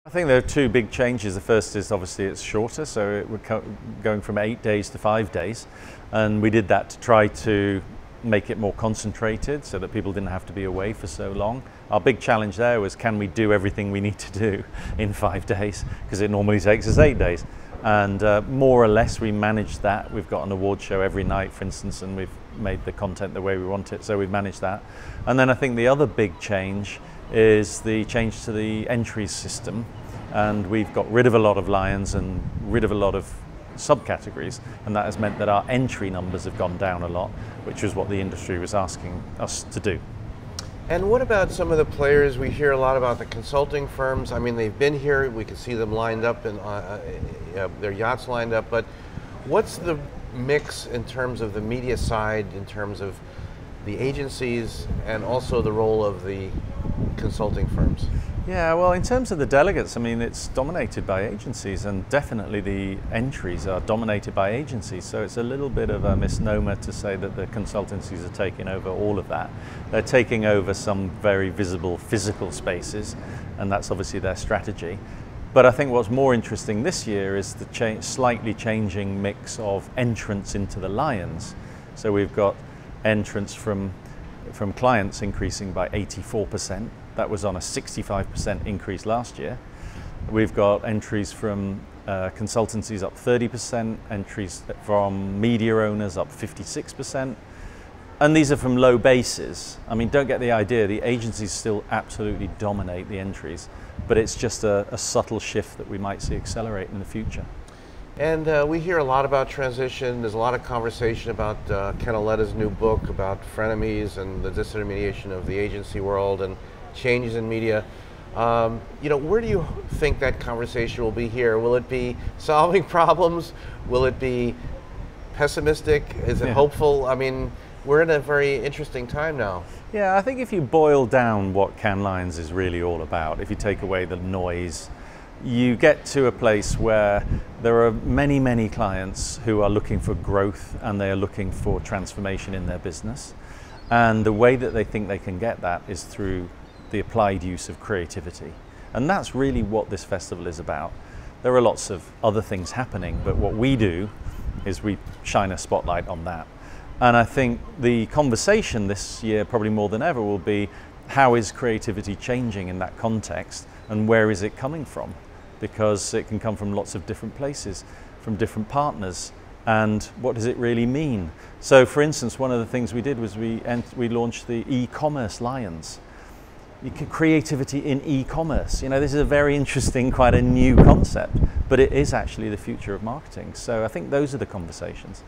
I think there are two big changes. The first is obviously it's shorter, so we're going from 8 days to 5 days, and we did that to try to make it more concentrated so that people didn't have to be away for so long. Our big challenge there was, can we do everything we need to do in 5 days, because it normally takes us 8 days. And more or less we managed that. We've got an award show every night, for instance, and we've made the content the way we want it, so we've managed that. And then I think the other big change is the change to the entries system, and we've got rid of a lot of lions and rid of a lot of subcategories, and that has meant that our entry numbers have gone down a lot, which is what the industry was asking us to do. And what about some of the players? We hear a lot about the consulting firms. I mean, they've been here, we can see them lined up and their yachts lined up, but what's the mix in terms of the media side, in terms of the agencies, and also the role of the consulting firms? Yeah, well, in terms of the delegates, I mean, it's dominated by agencies, and definitely the entries are dominated by agencies. So it's a little bit of a misnomer to say that the consultancies are taking over all of that. They're taking over some very visible physical spaces, and that's obviously their strategy. But I think what's more interesting this year is the slightly changing mix of entrants into the lions. So we've got entrants from clients increasing by 84%. That was on a 65% increase last year. We've got entries from consultancies up 30%, entries from media owners up 56%. And these are from low bases. I mean, don't get the idea, the agencies still absolutely dominate the entries, but it's just a subtle shift that we might see accelerate in the future. And we hear a lot about transition. There's a lot of conversation about Ken Auleta's new book about frenemies and the disintermediation of the agency world and changes in media. You know, where do you think that conversation will be here? Will it be solving problems? Will it be pessimistic? Is it hopeful? I mean, we're in a very interesting time now. Yeah, I think if you boil down what Cannes Lions is really all about, if you take away the noise, you get to a place where there are many, many clients who are looking for growth and they are looking for transformation in their business. And the way that they think they can get that is through the applied use of creativity. And that's really what this festival is about. There are lots of other things happening, but what we do is we shine a spotlight on that. And I think the conversation this year, probably more than ever, will be how is creativity changing in that context and where is it coming from? Because it can come from lots of different places, from different partners, and what does it really mean? So for instance, one of the things we did was we launched the e-commerce Lions. Creativity in e-commerce. You know, this is a very interesting, quite a new concept, but it is actually the future of marketing. So I think those are the conversations.